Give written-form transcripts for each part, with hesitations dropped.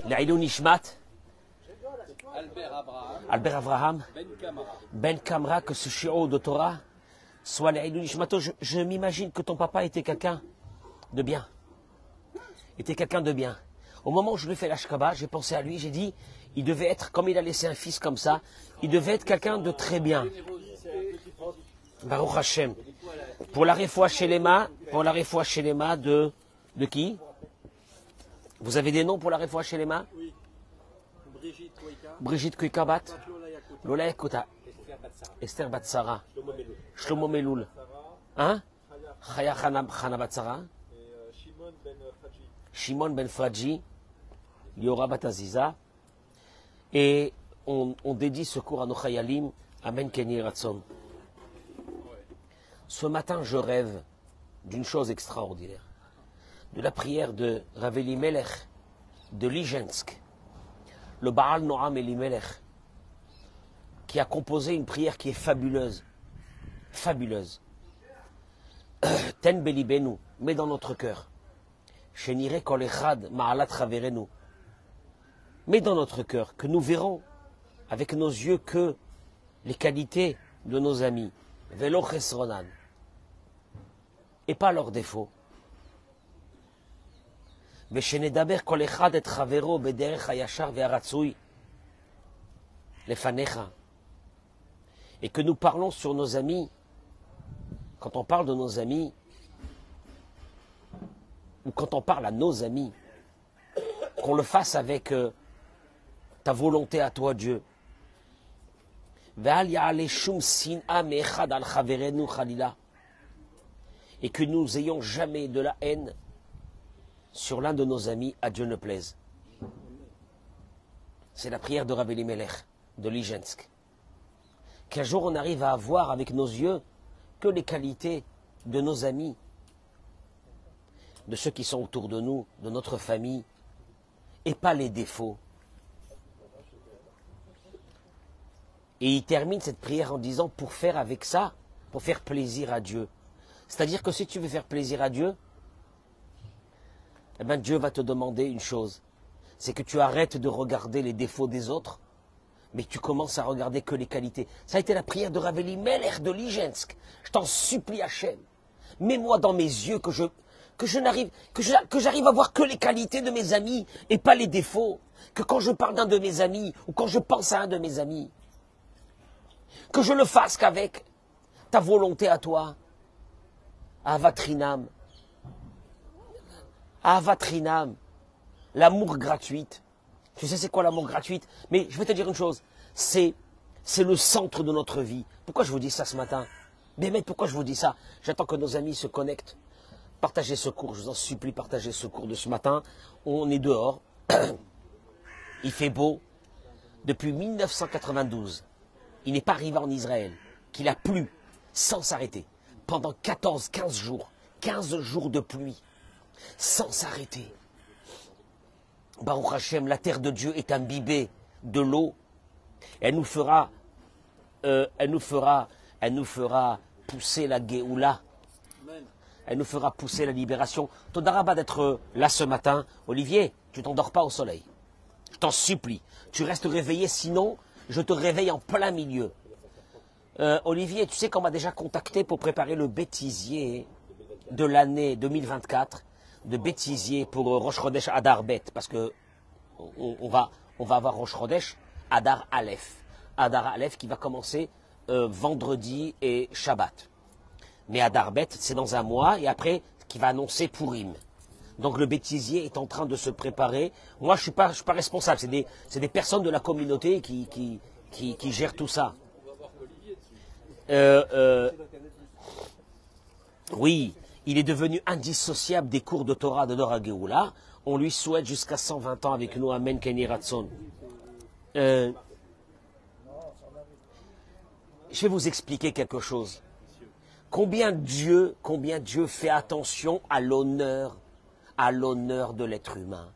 L'Aïlou Nishmat, Albert Abraham, Albert Avraham, Ben Kamara. Ben Kamra, que ce shiur de Torah soit l'Aïlou Nishmato. Je m'imagine que ton papa était quelqu'un de bien. Était quelqu'un de bien. Au moment où je lui ai fait l'ashkaba, j'ai pensé à lui, j'ai dit, il devait être, comme il a laissé un fils comme ça, il devait être quelqu'un de très bien. Baruch Hashem. Pour la réfoua chez les mains, de qui? Vous avez des noms pour la réfoua chez les mains? Oui. Brigitte Kouika. Brigitte Kuikabat, Lola Yakuta. Lola Ekota, Esther Batsara, Shlomo Meloul, hein? Chaya Chana Batsara, Et Shimon Ben Fadji. Shimon Ben Fadji, Liora Bataziza, et on dédie ce cours à nos Chayalim, Amen Kenyi Ratson. Ce matin, je rêve d'une chose extraordinaire, de la prière de Rav Elimelech de Lijensk, le Baal Noam Elimelech, qui a composé une prière qui est fabuleuse, fabuleuse. Ten Belibenu, mets dans notre cœur. Shenire Kol Echad Ma'alat Chaverenu. Mets dans notre cœur que nous verrons avec nos yeux que les qualités de nos amis, Velo Chesronan, et pas leurs défauts. ושנדבר כל אחד את חברו בדרך הישר והרצוי לפניך. Et que nous parlons sur nos amis, quand on parle de nos amis, ou quand on parle à nos amis, qu'on le fasse avec ta volonté à toi, Dieu. ואל יעלה שום שנאה מאחד על חברנו חלילה. Et que nous ayons jamais de la haine sur l'un de nos amis, à Dieu ne plaise. C'est la prière de Rav Elimelech, de Lijensk. Qu'un jour on arrive à voir avec nos yeux que les qualités de nos amis, de ceux qui sont autour de nous, de notre famille, et pas les défauts. Et il termine cette prière en disant, pour faire avec ça, pour faire plaisir à Dieu. C'est-à-dire que si tu veux faire plaisir à Dieu, eh bien Dieu va te demander une chose, c'est que tu arrêtes de regarder les défauts des autres, mais tu commences à regarder que les qualités. Ça a été la prière de Rav Elimelech de Lijensk. Je t'en supplie, Hachem, mets-moi dans mes yeux que j'arrive à voir que les qualités de mes amis et pas les défauts. Que quand je parle d'un de mes amis ou quand je pense à un de mes amis, que je le fasse qu'avec ta volonté à toi, Avatrinam. Avatrinam, l'amour gratuite. Tu sais c'est quoi l'amour gratuite? Mais je vais te dire une chose, c'est le centre de notre vie. Pourquoi je vous dis ça ce matin? Mais pourquoi je vous dis ça? J'attends que nos amis se connectent. Partagez ce cours, je vous en supplie, partagez ce cours de ce matin. On est dehors, il fait beau. Depuis 1992, il n'est pas arrivé en Israël qu'il a plu sans s'arrêter. Pendant 14-15 jours, 15 jours de pluie. Sans s'arrêter. Baruch Hashem, la terre de Dieu est imbibée de l'eau. Elle nous fera pousser la Géoula. Elle nous fera pousser la libération. Todarabah d'être là ce matin. Olivier, tu t'endors pas au soleil. Je t'en supplie. Tu restes réveillé, sinon je te réveille en plein milieu. Olivier, tu sais qu'on m'a déjà contacté pour préparer le bêtisier de l'année 2024. De bêtisier pour Rosh Chodesh Adar Bet, parce que on va avoir Rosh Chodesh Adar Aleph. Adar Aleph qui va commencer vendredi et Shabbat. Mais Adar Bet, c'est dans un mois, et après, qui va annoncer Purim. Donc le bêtisier est en train de se préparer. Moi, je suis pas responsable, c'est des personnes de la communauté qui gèrent tout ça. Oui. Il est devenu indissociable des cours de Torah de Dora Géoula. On lui souhaite jusqu'à 120 ans avec nous. Amen, Kenny Ratson. Je vais vous expliquer quelque chose. Combien Dieu fait attention à l'honneur de l'être humain.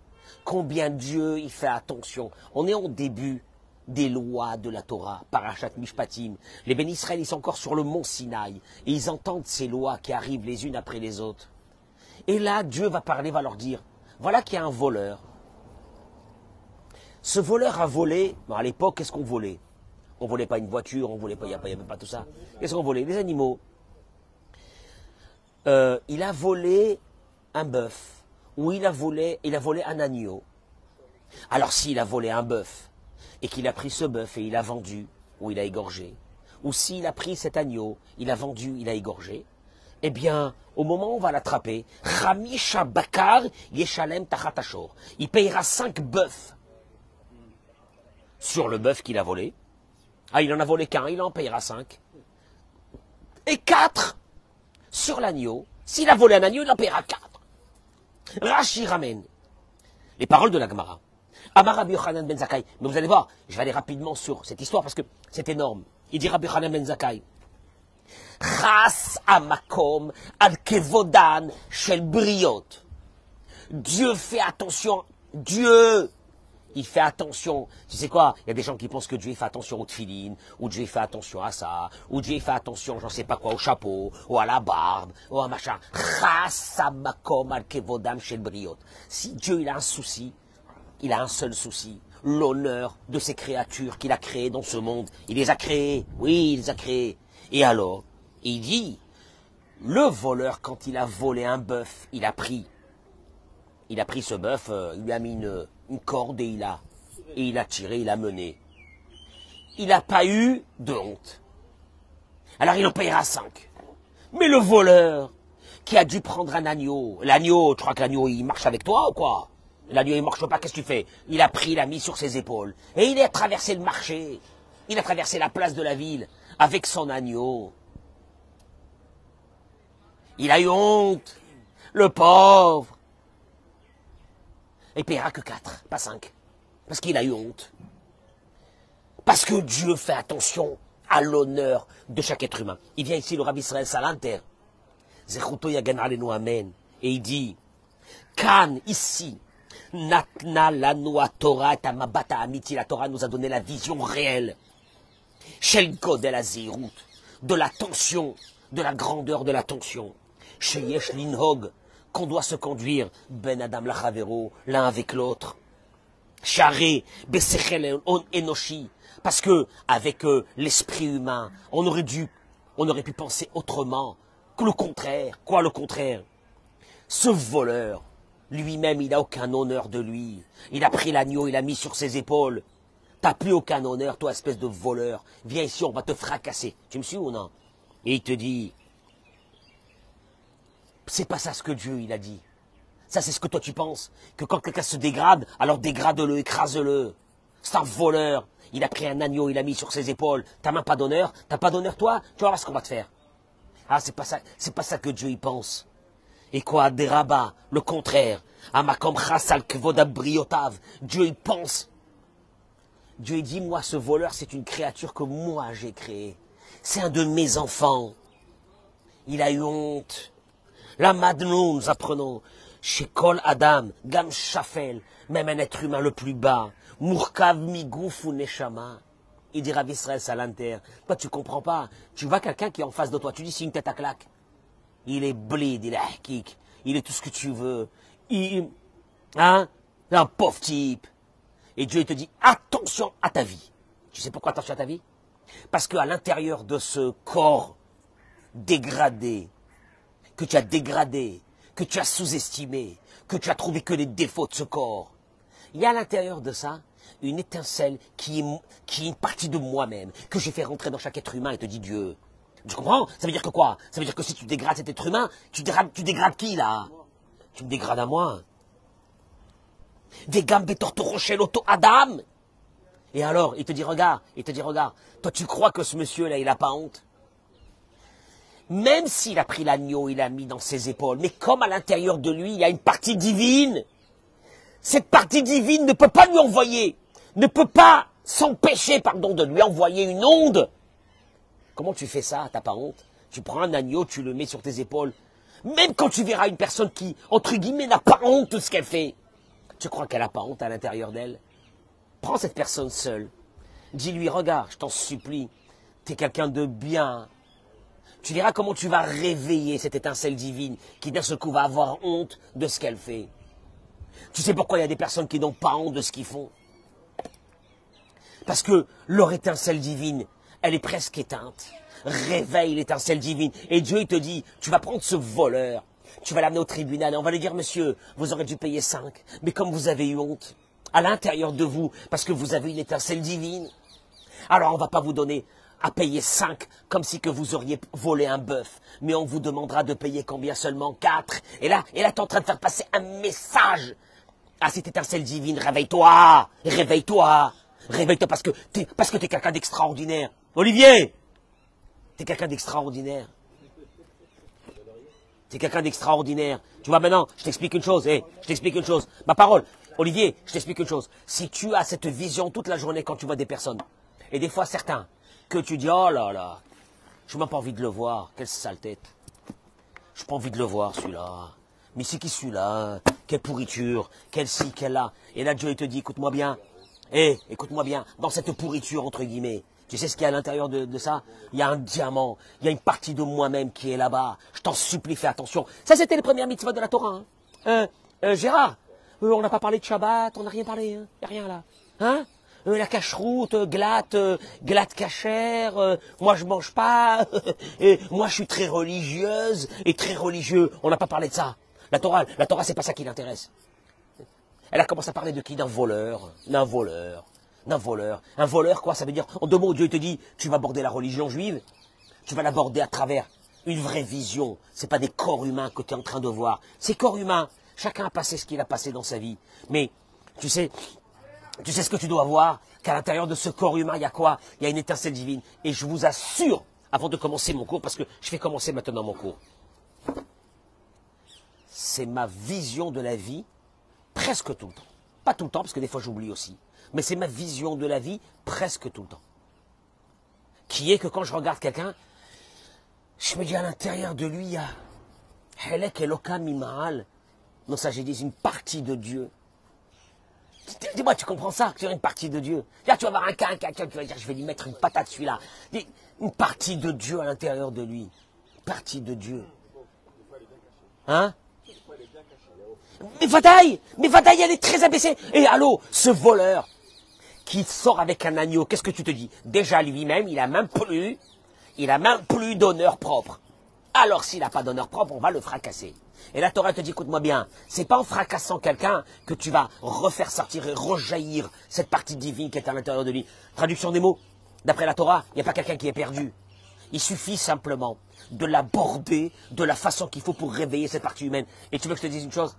Combien Dieu il fait attention. On est au début des lois de la Torah, Parashat Mishpatim. Les bénis Israël, ils sont encore sur le mont Sinaï, et ils entendent ces lois qui arrivent les unes après les autres. Et là, Dieu va parler, va leur dire, voilà qu'il y a un voleur. Ce voleur a volé, bon, à l'époque, qu'est-ce qu'on volait? On volait pas une voiture, on volait pas, il n'y avait pas tout ça. Qu'est-ce qu'on volait? Des animaux. Il a volé un bœuf, ou il a volé un agneau. Alors s'il a volé un bœuf, et qu'il a pris ce bœuf et il a vendu, ou il a égorgé, ou s'il a pris cet agneau, il a vendu, il a égorgé, eh bien, au moment où on va l'attraper, Hamisha Bakar Yeshalem Tachatashor, il payera 5 bœufs sur le bœuf qu'il a volé. Ah, il en a volé qu'un, il en payera 5. Et 4 sur l'agneau. S'il a volé un agneau, il en payera 4. Rashi ramène les paroles de la Gemara. Amar Rabbi Yochanan ben Zakkai. Mais vous allez voir, je vais aller rapidement sur cette histoire parce que c'est énorme. Il dit Rabbi Yochanan ben Zakkai. Chas amakom al kevodan shel briot. Dieu fait attention. Dieu, il fait attention. Tu sais quoi? Il y a des gens qui pensent que Dieu fait attention aux tefilines, ou Dieu fait attention à ça, ou Dieu fait attention, j'en sais pas quoi, au chapeau, ou à la barbe, ou à machin. Chas amakom al kevodam shel briot. Si Dieu il a un souci, il a un seul souci, l'honneur de ces créatures qu'il a créées dans ce monde. Il les a créées, oui, il les a créées. Et alors, il dit, le voleur, quand il a volé un bœuf, il a pris ce bœuf, il lui a mis une corde et il a tiré, il a mené. Il n'a pas eu de honte. Alors il en payera 5. Mais le voleur, qui a dû prendre un agneau, l'agneau, tu crois que l'agneau il marche avec toi ou quoi? L'agneau il marche pas, qu'est-ce que tu fais? Il a pris, il a mis sur ses épaules. Et il a traversé le marché. Il a traversé la place de la ville avec son agneau. Il a eu honte. Le pauvre. Il paiera que 4, pas 5. Parce qu'il a eu honte. Parce que Dieu fait attention à l'honneur de chaque être humain. Il vient ici, le Rabbi Israël Salanter. Zechuto yagan alenu amen. Et il dit, Kan, ici, Natna lanu Torah tamabata amiti. La Torah nous a donné la vision réelle. Shel godel azirut. De la tension, de la grandeur de la tension. Sheyesh linhog. Qu'on doit se conduire, ben adam lachavero, l'un avec l'autre. Charé, besechel enoshi. Parce que, avec l'esprit humain, on aurait pu penser autrement que le contraire. Quoi le contraire? Ce voleur, lui-même, il n'a aucun honneur de lui. Il a pris l'agneau, il l'a mis sur ses épaules. T'as plus aucun honneur, toi, espèce de voleur. Viens ici, on va te fracasser. Tu me suis ou non? Et il te dit, c'est pas ça ce que Dieu, il a dit. Ça, c'est ce que toi, tu penses. Que quand quelqu'un se dégrade, alors dégrade-le, écrase-le. C'est un voleur. Il a pris un agneau, il l'a mis sur ses épaules. T'as même pas d'honneur? T'as pas d'honneur, toi? Tu vas voir ce qu'on va te faire. Ah, c'est pas ça que Dieu, il pense. Et quoi, des rabats, le contraire. Amakom chasal kvoda briotav. Dieu, il pense. Dieu, il dit, moi, ce voleur, c'est une créature que moi, j'ai créée. C'est un de mes enfants. Il a eu honte. La Madnou, nous apprenons, chez Kol Adam, Gam Shafel, même un être humain le plus bas, Murkav Migouf ou Neshama. Il dit Rav Israël Salanter, toi tu comprends pas, tu vois quelqu'un qui est en face de toi, tu dis c'est une tête à claque. Il est blid, il est hakik, il est tout ce que tu veux. Un pauvre type. Et Dieu il te dit attention à ta vie. Tu sais pourquoi attention à ta vie? Parce qu'à l'intérieur de ce corps dégradé, que tu as dégradé, que tu as sous-estimé, que tu as trouvé que les défauts de ce corps. Il y a à l'intérieur de ça une étincelle qui est une partie de moi-même, que j'ai fait rentrer dans chaque être humain, et te dit Dieu. Tu comprends? Ça veut dire que quoi? Ça veut dire que si tu dégrades cet être humain, tu dégrades qui là? Tu me dégrades à moi. Des gambe tortorochel auto Adam. Et alors, il te dit regarde, toi tu crois que ce monsieur là, il a pas honte? Même s'il a pris l'agneau, il l'a mis dans ses épaules, mais comme à l'intérieur de lui, il y a une partie divine, cette partie divine ne peut pas lui envoyer, ne peut pas s'empêcher, de lui envoyer une onde. Comment tu fais ça? T'as pas honte? Tu prends un agneau, tu le mets sur tes épaules. Même quand tu verras une personne qui, entre guillemets, n'a pas honte de ce qu'elle fait, tu crois qu'elle n'a pas honte à l'intérieur d'elle? Prends cette personne seule. Dis-lui, regarde, je t'en supplie, t'es quelqu'un de bien. Tu verras comment tu vas réveiller cette étincelle divine qui d'un seul coup va avoir honte de ce qu'elle fait. Tu sais pourquoi il y a des personnes qui n'ont pas honte de ce qu'ils font? Parce que leur étincelle divine, elle est presque éteinte. Réveille l'étincelle divine. Et Dieu, il te dit, tu vas prendre ce voleur, tu vas l'amener au tribunal et on va lui dire, monsieur, vous aurez dû payer 5. Mais comme vous avez eu honte, à l'intérieur de vous, parce que vous avez une étincelle divine, alors on ne va pas vous donner à payer 5, comme si que vous auriez volé un bœuf. Mais on vous demandera de payer combien seulement 4. Et là, tu es en train de faire passer un message à cette étincelle divine. Réveille-toi, réveille-toi, réveille-toi parce que tu es quelqu'un d'extraordinaire. Olivier, tu es quelqu'un d'extraordinaire. Tu es quelqu'un d'extraordinaire. Tu vois maintenant, je t'explique une chose. Je t'explique une chose. Ma parole, Olivier, je t'explique une chose. Si tu as cette vision toute la journée quand tu vois des personnes, et des fois certains, que tu dis, oh là là, je n'ai même pas envie de le voir, quelle sale tête. Je n'ai pas envie de le voir, celui-là. Mais c'est qui celui-là? Quelle pourriture, quelle ci, quelle là. Et là, Dieu il te dit, écoute-moi bien. Écoute-moi bien, dans cette pourriture, entre guillemets, tu sais ce qu'il y a à l'intérieur de ça? Il y a un diamant, il y a une partie de moi-même qui est là-bas. Je t'en supplie, fais attention. Ça, c'était les premières mitzvot de la Torah. Hein. Gérard, on n'a pas parlé de Shabbat, on n'a rien parlé. Il n'y a rien là. Hein? La cacheroute, glatte cachère, moi je mange pas, et moi je suis très religieuse et très religieux. On n'a pas parlé de ça. La Torah c'est pas ça qui l'intéresse. Elle a commencé à parler de qui? D'un voleur. Un voleur, quoi, ça veut dire, en 2 mots, Dieu te dit, tu vas aborder la religion juive, tu vas l'aborder à travers une vraie vision. C'est pas des corps humains que tu es en train de voir. Ces corps humains, chacun a passé ce qu'il a passé dans sa vie. Mais, tu sais ce que tu dois voir? Qu'à l'intérieur de ce corps humain, il y a quoi? Il y a une étincelle divine. Et je vous assure, avant de commencer mon cours, parce que je vais commencer maintenant mon cours, c'est ma vision de la vie, presque tout le temps. Pas tout le temps, parce que des fois j'oublie aussi. Mais c'est ma vision de la vie, presque tout le temps. Qui est que quand je regarde quelqu'un, je me dis à l'intérieur de lui, il y a Helek Elokam Imaal. Non, ça j'ai dit, une partie de Dieu. Dis-moi, tu comprends ça, que tu as une partie de Dieu. Là, tu vas voir quelqu'un, tu vas dire, je vais lui mettre une patate celui-là. Une partie de Dieu à l'intérieur de lui. Une partie de Dieu. Hein? Mais Vadaï, elle est très abaissée. Et allô, ce voleur qui sort avec un agneau, qu'est-ce que tu te dis? Déjà lui-même, il a même plus d'honneur propre. Alors s'il n'a pas d'honneur propre, on va le fracasser. Et la Torah te dit, écoute-moi bien, c'est pas en fracassant quelqu'un que tu vas refaire sortir et rejaillir cette partie divine qui est à l'intérieur de lui. Traduction des mots, d'après la Torah, il n'y a pas quelqu'un qui est perdu. Il suffit simplement de l'aborder de la façon qu'il faut pour réveiller cette partie humaine. Et tu veux que je te dise une chose?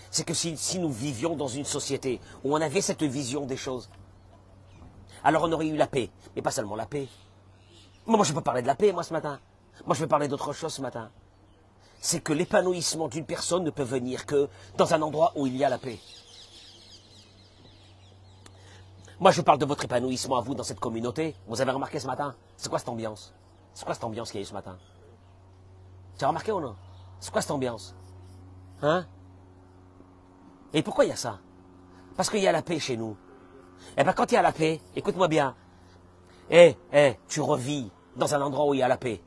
C'est que si nous vivions dans une société où on avait cette vision des choses, alors on aurait eu la paix. Mais pas seulement la paix. Moi, je peux parler de la paix, moi, ce matin. Moi, je vais parler d'autre chose ce matin. C'est que l'épanouissement d'une personne ne peut venir que dans un endroit où il y a la paix. Moi, je parle de votre épanouissement à vous dans cette communauté. Vous avez remarqué ce matin? C'est quoi cette ambiance? C'est quoi cette ambiance qu'il y a eu ce matin? Tu as remarqué ou non? C'est quoi cette ambiance? Hein? Et pourquoi il y a ça? Parce qu'il y a la paix chez nous. Eh bien, quand il y a la paix, écoute-moi bien. Tu revis dans un endroit où il y a la paix.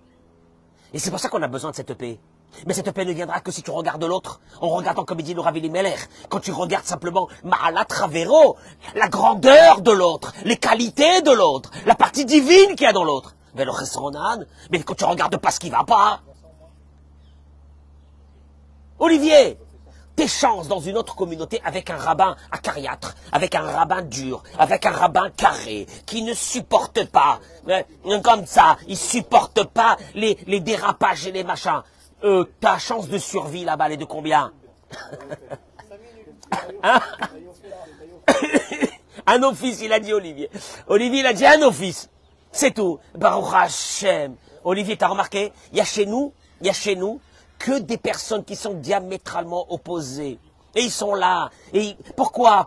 Et c'est pour ça qu'on a besoin de cette paix. Mais cette paix ne viendra que si tu regardes l'autre, en regardant comme il dit le Rav Elimelech. Quand tu regardes simplement Ma'alat Ravero, la grandeur de l'autre, les qualités de l'autre, la partie divine qu'il y a dans l'autre. Mais le Chesronan, mais quand tu regardes pas ce qui va pas. Olivier, tes chances dans une autre communauté avec un rabbin acariâtre, avec un rabbin dur, avec un rabbin carré, qui ne supporte pas, comme ça, il supporte pas les dérapages et les machins. Ta chance de survie là-bas, elle est de combien? Hein? Un office, il a dit Olivier. Olivier, il a dit un office. C'est tout. Baruch Hashem. Olivier, t'as remarqué? Il y a chez nous que des personnes qui sont diamétralement opposées. Et ils sont là. Et pourquoi?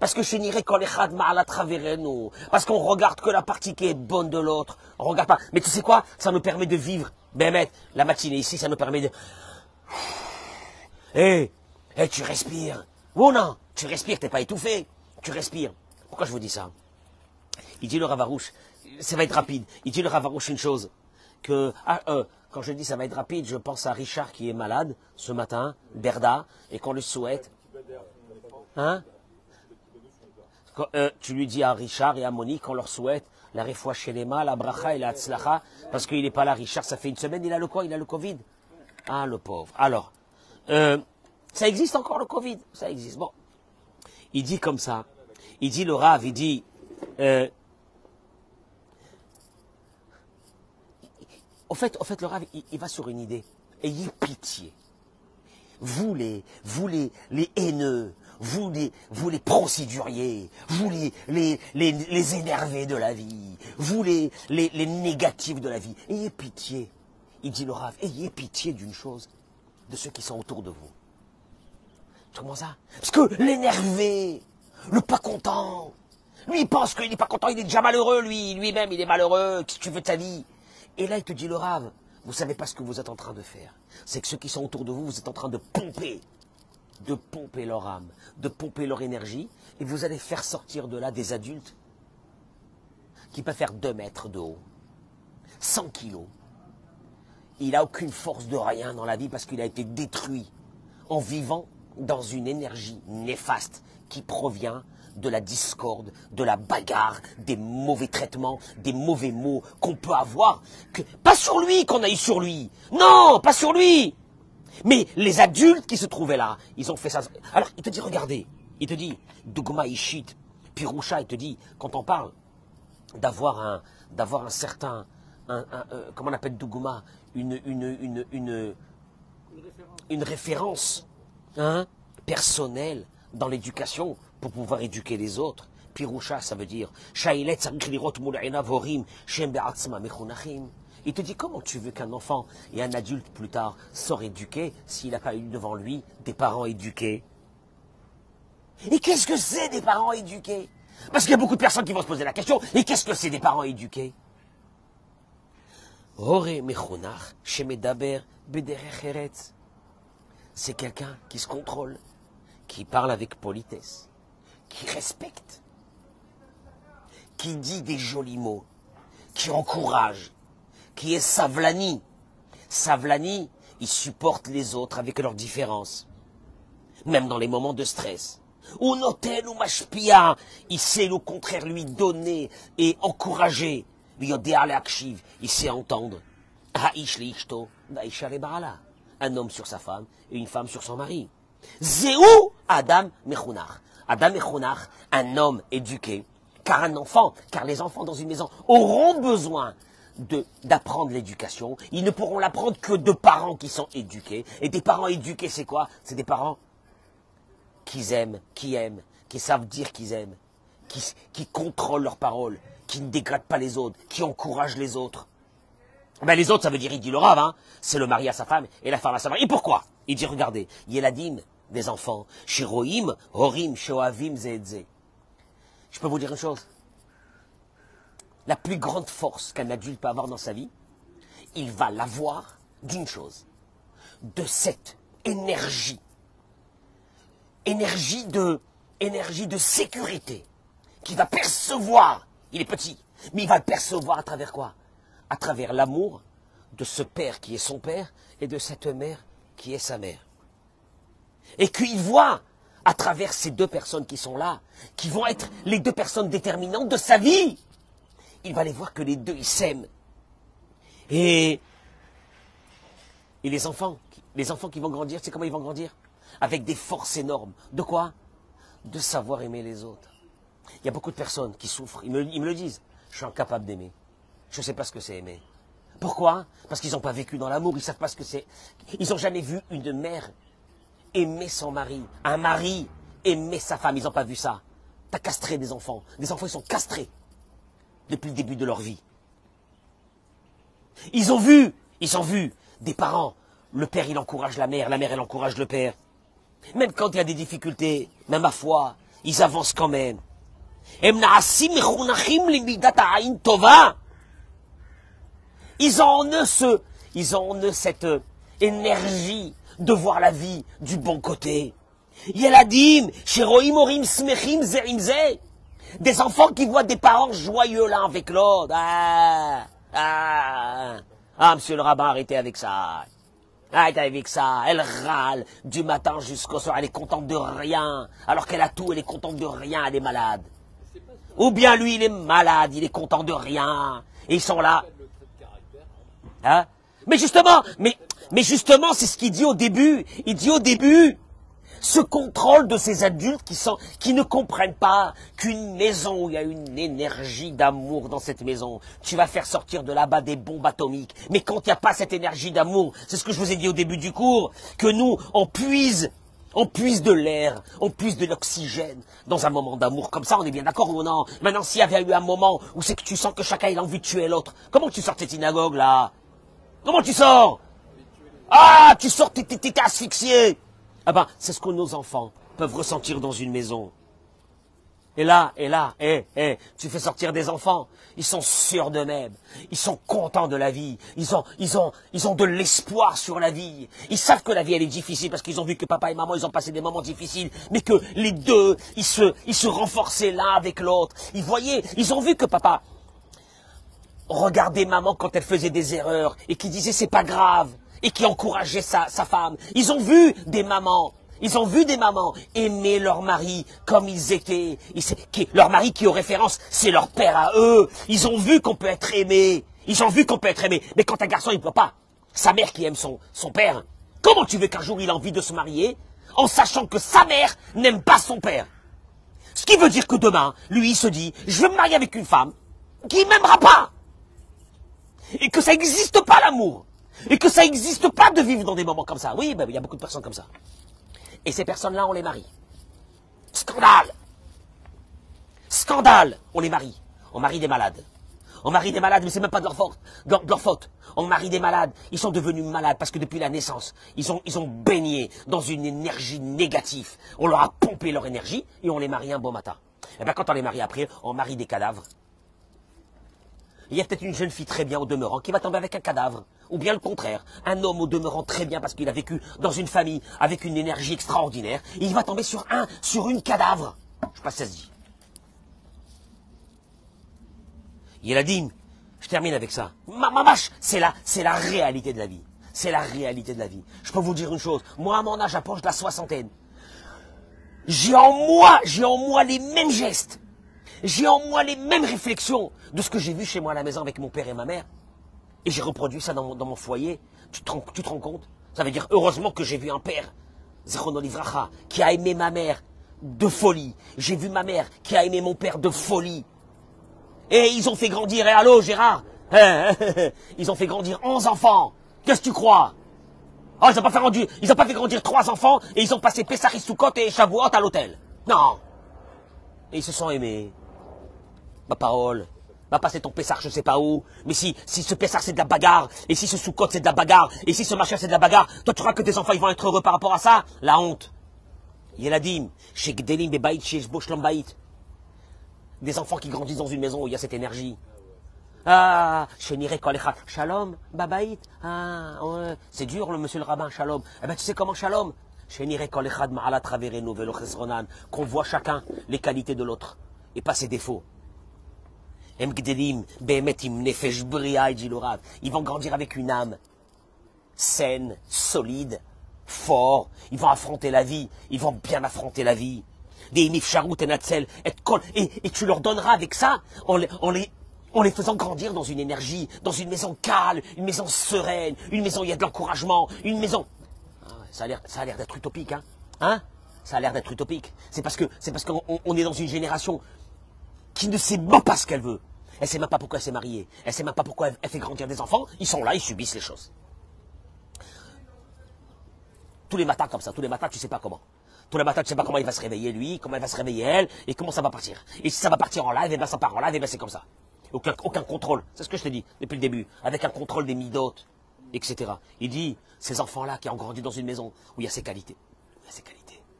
Parce que chez Niré, quand les Khadma à travers nous. Parce qu'on regarde que la partie qui est bonne de l'autre. On regarde pas. Mais tu sais quoi? Ça nous permet de vivre. Ben, la matinée ici, ça nous permet de... tu respires. Oh non, tu respires, t'es pas étouffé. Tu respires. Pourquoi je vous dis ça? Il dit le Rav Arush, ça va être rapide. Il dit le Rav Arush une chose. Quand je dis ça va être rapide, je pense à Richard qui est malade ce matin, Berda, et qu'on lui souhaite. Hein? Tu lui dis à Richard et à Monique, on leur souhaite la refoua shelema, la bracha et la tzlacha, parce qu'il n'est pas là. Richard, ça fait une semaine, il a le quoi? Il a le Covid. Ah, le pauvre. Alors, ça existe encore le Covid? Ça existe. Bon. Il dit comme ça. Il dit le Rav, il dit... Au fait, le Rav, il va sur une idée. Ayez pitié. Vous les haineux, vous les procéduriers, vous les énervés de la vie, vous les négatifs de la vie, ayez pitié. Il dit le Rav, ayez pitié d'une chose, de ceux qui sont autour de vous. Comment ça? Parce que l'énervé, le pas content, lui il pense qu'il n'est pas content, il est déjà malheureux, lui-même il est malheureux, qu'est-ce que tu veux de ta vie? Et là il te dit le Rav, vous savez pas ce que vous êtes en train de faire. C'est que ceux qui sont autour de vous, vous êtes en train de pomper leur âme, de pomper leur énergie, et vous allez faire sortir de là des adultes qui peuvent faire 2 mètres de haut, 100 kilos. Il n'a aucune force de rien dans la vie parce qu'il a été détruit en vivant dans une énergie néfaste qui provient de la discorde, de la bagarre, des mauvais traitements, des mauvais mots qu'on peut avoir. Pas sur lui qu'on a eu sur lui. Non, pas sur lui. Mais les adultes qui se trouvaient là, ils ont fait ça. Alors, il te dit, regardez, il te dit, Dougma Ishit, Pirusha, il te dit, quand on parle d'avoir un certain, comment on appelle Dougma, une référence personnelle dans l'éducation pour pouvoir éduquer les autres. Pirusha, ça veut dire, il te dit, comment tu veux qu'un enfant et un adulte plus tard soit éduqué s'il n'a pas eu devant lui des parents éduqués? Et qu'est-ce que c'est des parents éduqués? Parce qu'il y a beaucoup de personnes qui vont se poser la question, et qu'est-ce que c'est des parents éduqués? C'est quelqu'un qui se contrôle, qui parle avec politesse, qui respecte, qui dit des jolis mots, qui encourage, qui est savlani. Savlani, il supporte les autres avec leurs différences, même dans les moments de stress. Ou noten ou mashpia, il sait au contraire lui donner et encourager. Il sait entendre. Un homme sur sa femme et une femme sur son mari. Zéou Adam Mechunach. Adam Mechunach, un homme éduqué, car les enfants dans une maison auront besoin d'apprendre l'éducation. Ils ne pourront l'apprendre que de parents qui sont éduqués. Et des parents éduqués, c'est quoi? C'est des parents qui aiment, qui savent dire qu'ils aiment, qui contrôlent leurs paroles, qui ne dégradent pas les autres, qui encouragent les autres. Ben les autres, ça veut dire, il dit le Rav, hein, c'est le mari à sa femme et la femme à sa mari. Et pourquoi? Il dit, regardez, Yeladim, des enfants, Shiroim, Horim, Shoavim, Zedze. Je peux vous dire une chose. La plus grande force qu'un adulte peut avoir dans sa vie, il va l'avoir d'une chose, de cette énergie. Énergie de sécurité, qu'il va percevoir. Il est petit, mais il va le percevoir à travers quoi? À travers l'amour de ce père qui est son père et de cette mère qui est sa mère. Et qu'il voit à travers ces 2 personnes qui sont là, qui vont être les 2 personnes déterminantes de sa vie. Il va les voir que les 2, ils s'aiment. Et les enfants qui vont grandir, c'est comment ils vont grandir? Avec des forces énormes. De quoi? De savoir aimer les autres. Il y a beaucoup de personnes qui souffrent. Ils me le disent. Je suis incapable d'aimer. Je ne sais pas ce que c'est aimer. Pourquoi? Parce qu'ils n'ont pas vécu dans l'amour. Ils ne savent pas ce que c'est. Ils n'ont jamais vu une mère aimer son mari. Un mari aimer sa femme. Ils n'ont pas vu ça. Tu as castré des enfants. Des enfants, ils sont castrés depuis le début de leur vie. Ils ont vu des parents. Le père, il encourage la mère elle encourage le père. Même quand il y a des difficultés, même à foi, ils avancent quand même. Ils ont en eux cette énergie de voir la vie du bon côté. Yeladim, Sheroim Orim Smechim Zerimze. Des enfants qui voient des parents joyeux l'un avec l'autre. Monsieur le rabbin, arrêtez avec ça. Arrêtez avec ça. Elle râle du matin jusqu'au soir. Elle est contente de rien. Alors qu'elle a tout, elle est contente de rien. Elle est malade. Ou bien lui, il est malade, il est content de rien. Et ils sont là. Le trait de caractère. Hein? Mais justement, c'est ce qu'il dit au début. Il dit au début, ce contrôle de ces adultes qui ne comprennent pas qu'une maison où il y a une énergie d'amour dans cette maison, tu vas faire sortir de là-bas des bombes atomiques. Mais quand il n'y a pas cette énergie d'amour, c'est ce que je vous ai dit au début du cours, que nous, on puise de l'air, on puise de l'oxygène dans un moment d'amour. Comme ça, on est bien d'accord ou non? Maintenant, s'il y avait eu un moment où c'est que tu sens que chacun a envie de tuer l'autre, comment tu sors de cette synagogue, là? Comment tu sors? Ah, tu sors, t'es asphyxié. Ah ben, c'est ce que nos enfants peuvent ressentir dans une maison. Et là, tu fais sortir des enfants, ils sont sûrs d'eux-mêmes, ils sont contents de la vie, ils ont de l'espoir sur la vie. Ils savent que la vie elle est difficile parce qu'ils ont vu que papa et maman ils ont passé des moments difficiles, mais que les deux ils se renforçaient l'un avec l'autre. Ils ont vu que papa regardait maman quand elle faisait des erreurs et qui disait c'est pas grave et qui encourageait sa femme. Ils ont vu des mamans aimer leur mari comme ils étaient. Leur mari qui, aux références, c'est leur père à eux. Ils ont vu qu'on peut être aimé. Mais quand un garçon, il ne peut pas, sa mère qui aime son père, comment tu veux qu'un jour il a envie de se marier en sachant que sa mère n'aime pas son père? Ce qui veut dire que demain, lui, il se dit, je vais me marier avec une femme qui m'aimera pas. Et que ça n'existe pas l'amour. Et que ça n'existe pas de vivre dans des moments comme ça. Oui, ben, il y a beaucoup de personnes comme ça. Et ces personnes-là, on les marie. Scandale! Scandale! On les marie. On marie des malades. On marie des malades, mais c'est même pas de leur faute. On marie des malades. Ils sont devenus malades parce que depuis la naissance, ils ont baigné dans une énergie négative. On leur a pompé leur énergie et on les marie un beau matin. Et bien quand on les marie après, on marie des cadavres. Il y a peut-être une jeune fille très bien au demeurant qui va tomber avec un cadavre. Ou bien le contraire, un homme au demeurant très bien parce qu'il a vécu dans une famille avec une énergie extraordinaire. Et il va tomber sur une cadavre. Je sais pas si ça se dit. Il a dit, je termine avec ça. Ma vache, c'est la réalité de la vie. C'est la réalité de la vie. Je peux vous dire une chose. Moi, à mon âge, j'approche de la soixantaine. J'ai en moi les mêmes gestes. J'ai en moi les mêmes réflexions de ce que j'ai vu chez moi à la maison avec mon père et ma mère. Et j'ai reproduit ça dans mon foyer. Tu te rends compte? Ça veut dire, heureusement que j'ai vu un père, Zichrono Livracha, qui a aimé ma mère de folie. J'ai vu ma mère qui a aimé mon père de folie. Et ils ont fait grandir, allô Gérard, ils ont fait grandir 11 enfants. Qu'est-ce que tu crois? Oh, ils ont pas fait grandir 3 enfants et ils ont passé Pessah Soukot et Shavuot à l'hôtel. Non. Et ils se sont aimés. Ma parole, va passer ton Pessah je sais pas où, mais si ce Pessah c'est de la bagarre, et si ce Soukot c'est de la bagarre, et si ce machin c'est de la bagarre, toi tu crois que tes enfants ils vont être heureux par rapport à ça? La honte. Yeladim, chez Gdelim Bebaït, chez Shboshlam Baït. Des enfants qui grandissent dans une maison où il y a cette énergie. Ah, Shenire Kolechat, Shalom, Babaït. Ah, ouais. C'est dur le monsieur le rabbin, Shalom. Eh ben tu sais comment Shalom? Shenire Kolechad Ma'ala Traverenu Velo Chesronan. Qu'on voit chacun les qualités de l'autre et pas ses défauts. Ils vont grandir avec une âme saine, solide, fort. Ils vont affronter la vie. Ils vont bien affronter la vie. Et tu leur donneras avec ça, en les faisant grandir dans une énergie, dans une maison calme, une maison sereine, une maison où il y a de l'encouragement, une maison... Ah ouais, ça a l'air d'être utopique, hein? Ça a l'air d'être utopique. C'est parce qu'on est dans une génération qui ne sait même pas ce qu'elle veut. Elle ne sait même pas pourquoi elle s'est mariée. Elle ne sait même pas pourquoi elle fait grandir des enfants. Ils sont là, ils subissent les choses. Tous les matins comme ça, tous les matins tu ne sais pas comment. Tous les matins tu ne sais pas comment il va se réveiller lui, comment elle va se réveiller elle, et comment ça va partir. Et si ça va partir en live, et bien ça part en live, et bien c'est comme ça. Aucun contrôle. C'est ce que je te dis depuis le début. Avec un contrôle des midotes, etc. Il dit, ces enfants-là qui ont grandi dans une maison où il y a ces qualités. Il y a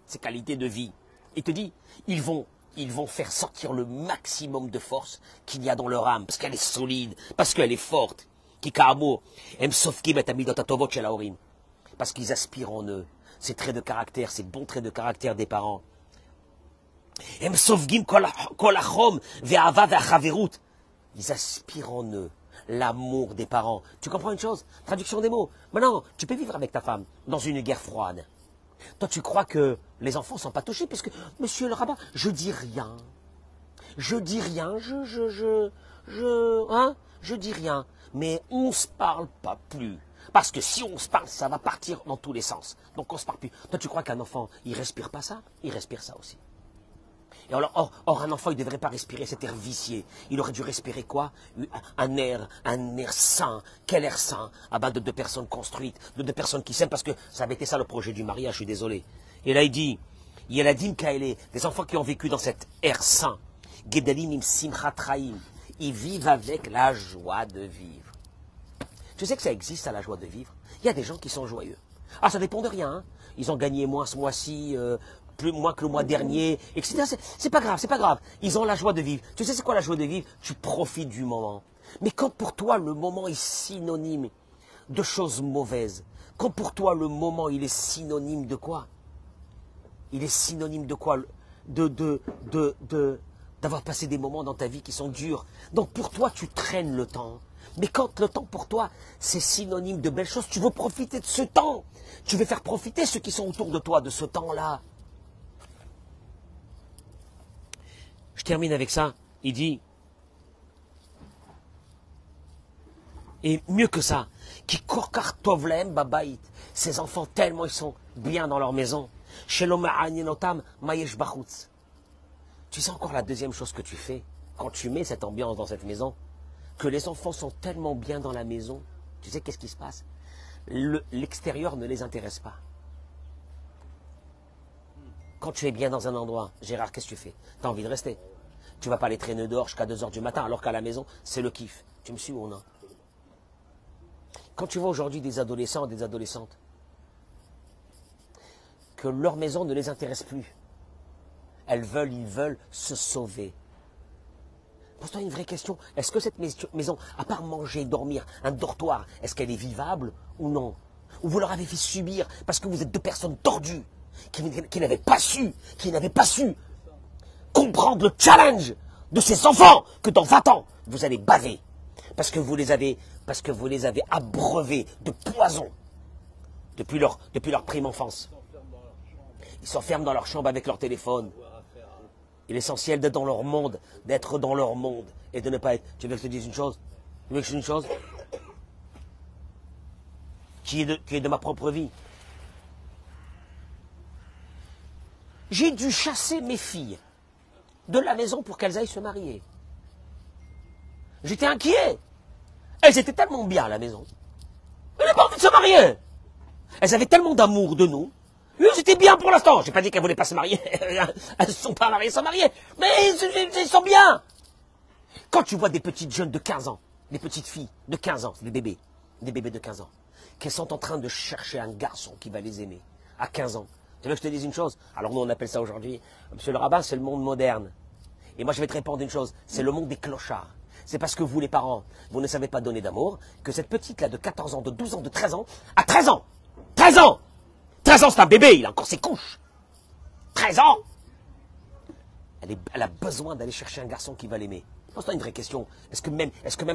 ces qualités de vie. Il te dit, ils vont faire sortir le maximum de force qu'il y a dans leur âme, parce qu'elle est solide, parce qu'elle est forte. Parce qu'ils aspirent en eux ces traits de caractère, ces bons traits de caractère des parents. Ils aspirent en eux l'amour des parents. Tu comprends une chose? Traduction des mots. Maintenant, tu peux vivre avec ta femme dans une guerre froide. Toi, tu crois que les enfants ne sont pas touchés puisque, monsieur le rabbin, je dis rien. je dis rien, je dis rien. Mais on ne se parle pas plus. Parce que si on se parle, ça va partir dans tous les sens. Donc on ne se parle plus. Toi, tu crois qu'un enfant, il respire pas ça? Il respire ça aussi. Et alors, or, un enfant, il ne devrait pas respirer cet air vicié. Il aurait dû respirer quoi? Un air sain. Quel air sain? Ah ben, de deux personnes construites, de deux personnes qui s'aiment, parce que ça avait été ça le projet du mariage, je suis désolé. Et là, il dit, Yeladim Kaele, des enfants qui ont vécu dans cet air sain. Gedalim im simchat chaim. Ils vivent avec la joie de vivre. Tu sais que ça existe, ça, la joie de vivre? Il y a des gens qui sont joyeux. Ah, ça dépend de rien. Hein. Ils ont gagné moins ce mois-ci, moins que le mois dernier, etc. C'est pas grave, c'est pas grave. Ils ont la joie de vivre. Tu sais c'est quoi la joie de vivre? Tu profites du moment. Mais quand pour toi le moment est synonyme de choses mauvaises, quand pour toi le moment il est synonyme de quoi? Il est synonyme de quoi? D'avoir passé des moments dans ta vie qui sont durs. Donc pour toi tu traînes le temps. Mais quand le temps pour toi, c'est synonyme de belles choses, tu veux profiter de ce temps. Tu veux faire profiter ceux qui sont autour de toi de ce temps-là. Je termine avec ça. Il dit, et mieux que ça, qui korkar tovlem babait. Ces enfants, tellement ils sont bien dans leur maison. Sheloma'aninotam mayesh bachutz. Tu sais encore la deuxième chose que tu fais, quand tu mets cette ambiance dans cette maison, que les enfants sont tellement bien dans la maison, tu sais qu'est-ce qui se passe? L'extérieur ne les intéresse pas. Quand tu es bien dans un endroit, Gérard, qu'est-ce que tu fais? Tu as envie de rester. Tu ne vas pas les traîner dehors jusqu'à 2 heures du matin, alors qu'à la maison, c'est le kiff. Tu me suis ou non? Quand tu vois aujourd'hui des adolescents et des adolescentes, que leur maison ne les intéresse plus, ils veulent se sauver. Pose-toi une vraie question. Est-ce que cette maison, à part manger, dormir, un dortoir, est-ce qu'elle est vivable ou non? Ou vous leur avez fait subir parce que vous êtes deux personnes tordues qui n'avaient pas su comprendre le challenge de ces enfants que dans 20 ans, vous allez baver. Parce que vous les avez abreuvés de poison depuis leur prime enfance. Ils s'enferment dans leur chambre avec leur téléphone. Et l'essentiel d'être dans leur monde, et de ne pas être... Tu veux que je te dise une chose? Tu veux que je te dise une chose qui est de ma propre vie? J'ai dû chasser mes filles de la maison pour qu'elles aillent se marier. J'étais inquiet. Elles étaient tellement bien à la maison. Elles n'avaient pas envie de se marier. Elles avaient tellement d'amour de nous. C'était bien pour l'instant. Je n'ai pas dit qu'elles ne voulaient pas se marier. Elles ne sont pas mariées sans marier. Mais ils sont bien. Quand tu vois des petites jeunes de 15 ans, des petites filles de 15 ans, des bébés de 15 ans, qui sont en train de chercher un garçon qui va les aimer à 15 ans. Tu veux que je te dise une chose? Alors nous on appelle ça aujourd'hui, monsieur le rabbin, c'est le monde moderne. Et moi je vais te répondre une chose, c'est le monde des clochards. C'est parce que vous les parents, vous ne savez pas donner d'amour, que cette petite-là de 14 ans, de 12 ans, de 13 ans, à 13 ans 13 ans 13 ans c'est un bébé, il a encore ses couches. 13 ans elle a besoin d'aller chercher un garçon qui va l'aimer. Pose-toi une vraie question, est-ce que même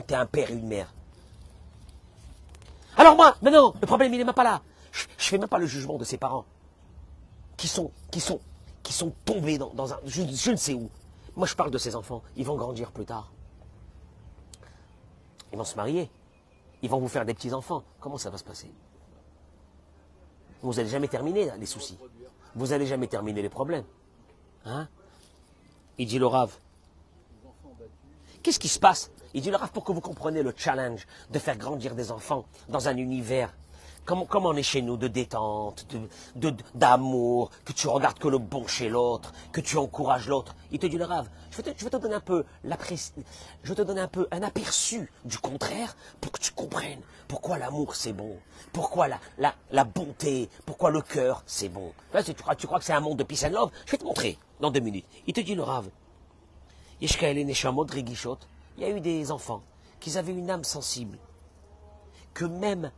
tu es un père et une mère? Alors moi, mais non, le problème il n'est même pas là. Je ne fais même pas le jugement de ses parents. Qui sont tombés dans un... Je ne sais où. Moi, je parle de ces enfants. Ils vont grandir plus tard. Ils vont se marier. Ils vont vous faire des petits-enfants. Comment ça va se passer? Vous n'allez jamais terminer les soucis. Vous n'allez jamais terminer les problèmes. Hein? Il dit le Rav. Qu'est-ce qui se passe? Il dit le Rav pour que vous compreniez le challenge de faire grandir des enfants dans un univers. Comme on est chez nous, de détente, d'amour, que tu regardes que le bon chez l'autre, que tu encourages l'autre. Il te dit le Rav, je vais te donner un peu un aperçu du contraire pour que tu comprennes pourquoi l'amour c'est bon, pourquoi la bonté, pourquoi le cœur c'est bon. Là, tu crois que c'est un monde de peace and love? Je vais te montrer dans 2 minutes. Il te dit le Rav, il y a eu des enfants qui avaient une âme sensible, que même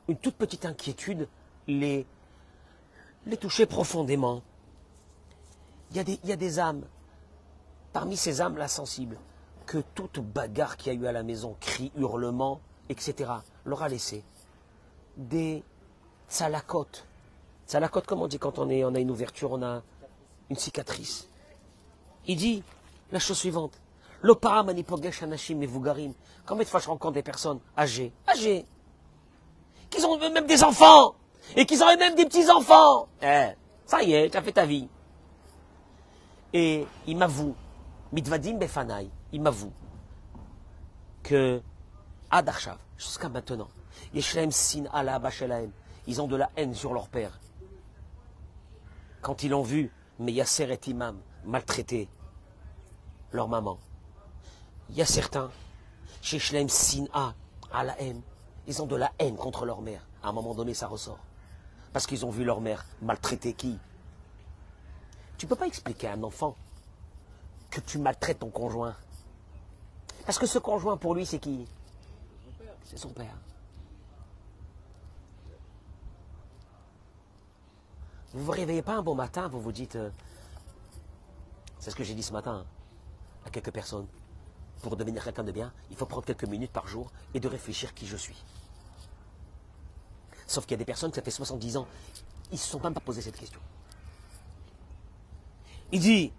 une toute petite inquiétude les touchait profondément. Il y a des âmes, parmi ces âmes-là sensibles, que toute bagarre qu'il y a eu à la maison, cris, hurlements, etc., leur a laissé des tzalakotes. Tzalakotes, comme on dit quand on a une ouverture, on a une cicatrice. Il dit, la chose suivante. L'opara manipogesh anashim mevugarim. Combien de fois je rencontre des personnes âgées, qui ont même des enfants, et qui ont même des petits-enfants. Ça y est, tu as fait ta vie. Et il m'avoue, mitvadim befanai, il m'avoue que, Adarchav, jusqu'à maintenant, Yeshlaem sin ala bashelaem, ils ont de la haine sur leur père. Quand ils l'ont vu, mais Yasser et Imam maltraiter leur maman. Il y a certains, chez Shlem Sin'a, à la haine, ils ont de la haine contre leur mère. À un moment donné, ça ressort. Parce qu'ils ont vu leur mère maltraiter qui? Tu ne peux pas expliquer à un enfant que tu maltraites ton conjoint. Parce que ce conjoint, pour lui, c'est qui? C'est son père. Vous ne vous réveillez pas un bon matin, vous vous dites... c'est ce que j'ai dit ce matin à quelques personnes. Pour devenir quelqu'un de bien, il faut prendre quelques minutes par jour et de réfléchir qui je suis. Sauf qu'il y a des personnes qui, ça fait 70 ans, ils ne se sont même pas posé cette question. Il dit,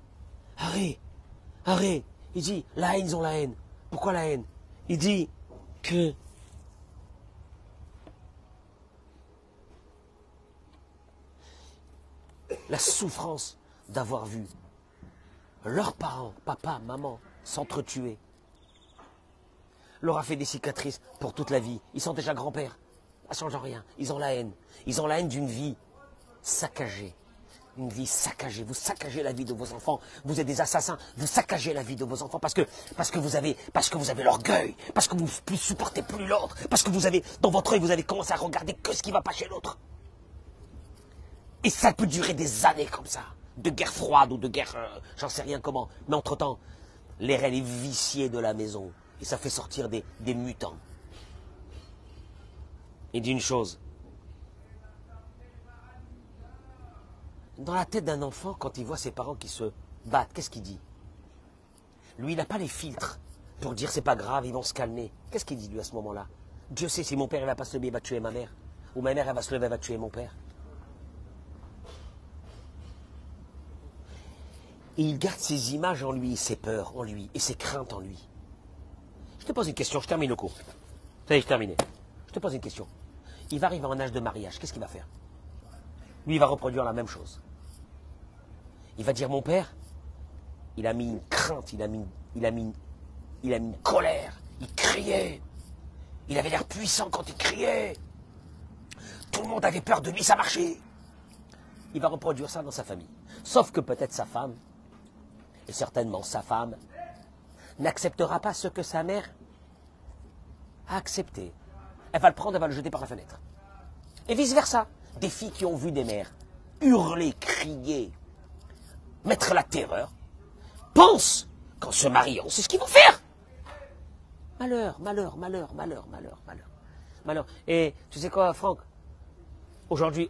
arrête, il dit, la haine, ils ont la haine. Pourquoi la haine? Il dit que la souffrance d'avoir vu leurs parents, papa, maman, s'entretuer, leur a fait des cicatrices pour toute la vie. Ils sont déjà grands-pères. Ça ne change rien. Ils ont la haine. Ils ont la haine d'une vie saccagée. Une vie saccagée. Vous saccagez la vie de vos enfants. Vous êtes des assassins. Vous saccagez la vie de vos enfants parce que vous avez l'orgueil. Parce que vous ne supportez plus l'autre. Parce que vous avez, dans votre œil, vous avez commencé à regarder que ce qui ne va pas chez l'autre. Et ça peut durer des années comme ça. De guerre froide ou de guerre, j'en sais rien comment. Mais entre-temps, l'air est vicié de la maison. Et ça fait sortir des mutants. Il dit une chose. Dans la tête d'un enfant, quand il voit ses parents qui se battent, qu'est-ce qu'il dit? Lui, il n'a pas les filtres pour dire c'est pas grave, ils vont se calmer. Qu'est-ce qu'il dit lui à ce moment-là? Dieu sait si mon père ne va pas se lever, il va tuer ma mère. Ou ma mère, elle va se lever, elle va tuer mon père. Et il garde ses images en lui, ses peurs en lui, et ses craintes en lui. Je te pose une question, je termine le cours. Ça y est, je terminé. Je te pose une question. Il va arriver en âge de mariage, qu'est-ce qu'il va faire? Lui, il va reproduire la même chose. Il va dire, mon père, il a mis une crainte, il a mis une colère, il criait. Il avait l'air puissant quand il criait. Tout le monde avait peur de lui, ça marchait. Il va reproduire ça dans sa famille. Sauf que peut-être sa femme, et certainement sa femme, n'acceptera pas ce que sa mère a accepté. Elle va le prendre, elle va le jeter par la fenêtre. Et vice-versa. Des filles qui ont vu des mères hurler, crier, mettre la terreur, pensent qu'en se mariant, c'est ce qu'ils vont faire. Malheur, malheur, malheur, malheur, malheur, malheur. Malheur. Et tu sais quoi, Franck? Aujourd'hui,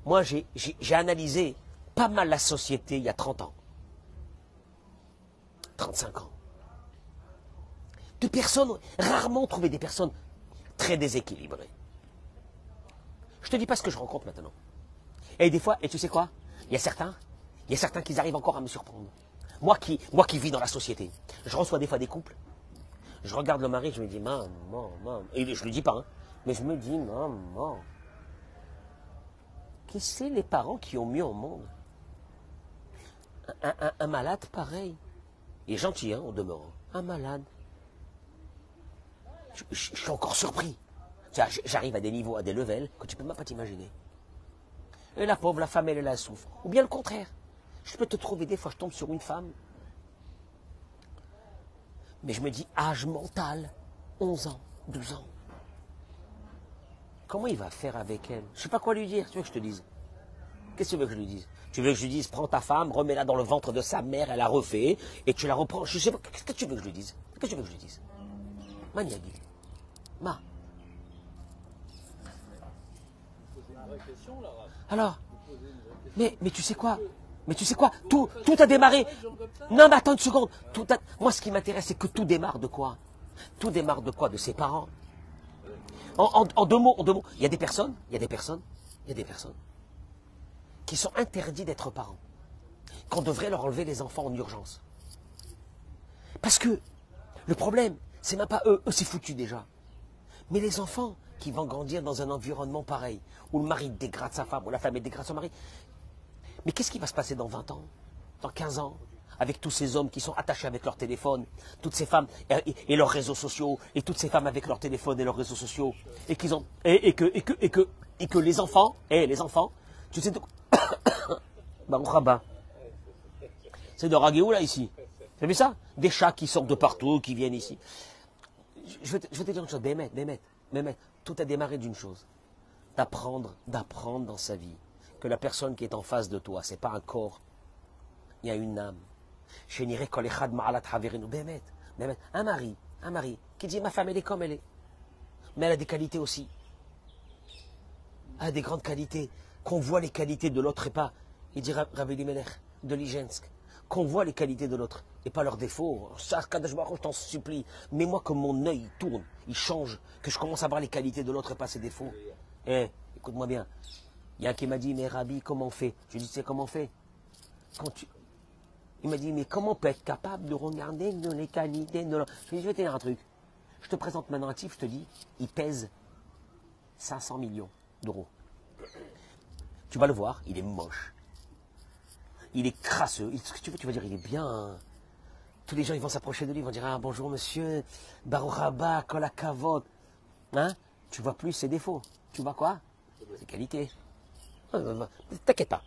moi j'ai analysé pas mal la société il y a 30 ans. 35 ans. De personnes, rarement trouver des personnes très déséquilibrées. Je te dis pas ce que je rencontre maintenant. Et des fois, et tu sais quoi? Il y a certains qui arrivent encore à me surprendre. Moi qui vis dans la société, je reçois des fois des couples, je regarde le mari, je me dis, maman, et je ne le dis pas, hein, mais je me dis, maman, qui c'est les parents qui ont mieux au monde? Un malade pareil. Il est gentil, hein, au demeurant. Un malade. Je suis encore surpris. J'arrive à des niveaux, à des levels que tu ne peux même pas t'imaginer. Et la pauvre, la femme, elle la souffre. Ou bien le contraire. Je peux te trouver des fois, je tombe sur une femme. Mais je me dis, âge mental, 11 ans, 12 ans. Comment il va faire avec elle? Je ne sais pas quoi lui dire, tu veux que je te dise? Qu'est-ce que tu veux que je lui dise? Tu veux que je lui dise, prends ta femme, remets-la dans le ventre de sa mère, elle a refait, et tu la reprends. Je sais pas, qu'est-ce que tu veux que je lui dise? Qu'est-ce que tu veux que je lui dise? Maniagi. Ma. Alors, mais tu sais quoi? Mais tu sais quoi? Tout a démarré. Non, mais attends une seconde. Moi, ce qui m'intéresse, c'est que tout démarre de quoi? Tout démarre de quoi? De ses parents. En deux mots, il y a des personnes qui sont interdits d'être parents. Qu'on devrait leur enlever les enfants en urgence. Parce que le problème, c'est même pas eux c'est foutu déjà. Mais les enfants qui vont grandir dans un environnement pareil, où le mari dégrade sa femme, où la femme dégrade son mari. Mais qu'est-ce qui va se passer dans 20 ans, dans 15 ans, avec tous ces hommes qui sont attachés avec leur téléphone, toutes ces femmes et leurs réseaux sociaux, et toutes ces femmes avec leur téléphone et leurs réseaux sociaux, et qu'ils ont et que les enfants, tu sais de Baruch Haba. C'est de Raguéou là ici. Vous avez vu ça? Des chats qui sortent de partout, qui viennent ici. Je vais te dire une chose, Bémet, tout a démarré d'une chose. D'apprendre dans sa vie que la personne qui est en face de toi, c'est pas un corps, il y a une âme. Bémet, un mari qui dit ma femme elle est comme elle est, mais elle a des qualités aussi. Elle a des grandes qualités, qu'on voit les qualités de l'autre et pas, il dit Rav Elimelech de Ligensk, qu'on voit les qualités de l'autre et pas leurs défauts. Ça, Kadosh Baruch Hu, je t'en supplie. Mais moi, que mon œil tourne, il change, que je commence à voir les qualités de l'autre et pas ses défauts. Écoute-moi bien. Il y a un qui m'a dit, mais Rabbi, comment on fait? Je lui ai dit, tu sais comment on fait? Il m'a dit, mais comment on peut être capable de regarder les qualités de l'autre? Je lui ai dit, je vais te dire un truc. Je te présente maintenant un type, je te dis, il pèse 500 millions d'euros. Tu vas le voir, il est moche. Il est crasseux. Tu vas dire, il est bien. Hein. Tous les gens, ils vont s'approcher de lui, ils vont dire, ah, bonjour monsieur, Baruch Haba, Kol HaKavod. Hein? Tu vois plus ses défauts. Tu vois quoi? Ses qualités. T'inquiète pas.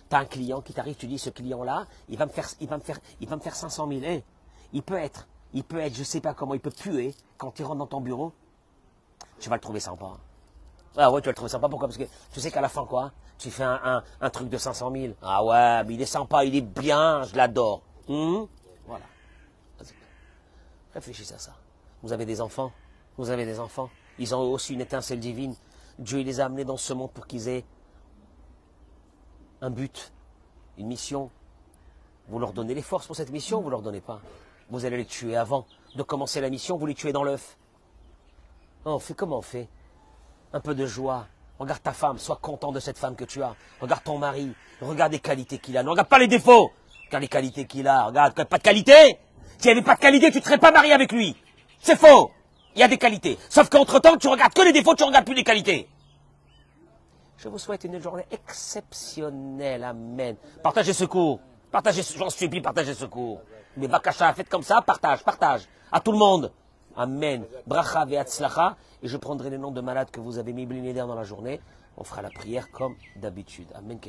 T'as un client qui t'arrive, tu dis, ce client-là, il va me faire 500 000. Hein? Il peut être, je sais pas comment, il peut puer quand il rentre dans ton bureau. Tu vas le trouver sympa. Ah ouais, tu vas le trouver sympa. Pourquoi? Parce que tu sais qu'à la fin, quoi, tu fais un truc de 500 000. Ah ouais, mais il est sympa, il est bien, je l'adore. Voilà. Réfléchissez à ça. Vous avez des enfants. Ils ont aussi une étincelle divine. Dieu il les a amenés dans ce monde pour qu'ils aient un but, une mission. Vous leur donnez les forces pour cette mission, vous ne leur donnez pas. Vous allez les tuer avant de commencer la mission, vous les tuez dans l'œuf. On fait comment on fait? Un peu de joie. Regarde ta femme, sois content de cette femme que tu as. Regarde ton mari, regarde les qualités qu'il a. Ne regarde pas les défauts. Regarde les qualités qu'il a. Regarde, pas de qualité. S'il n'y avait pas de qualité, tu ne serais pas marié avec lui. C'est faux. Il y a des qualités. Sauf qu'entre-temps, tu regardes que les défauts, tu ne regardes plus les qualités. Je vous souhaite une journée exceptionnelle. Amen. Partagez ce cours. J'en supplie, partagez ce cours. Mais Bakasha, faites comme ça, partage. À tout le monde. Amen. Bracha ve'atzlacha. Et je prendrai les noms de malades que vous avez mis blinédaires dans la journée. On fera la prière comme d'habitude. Amen.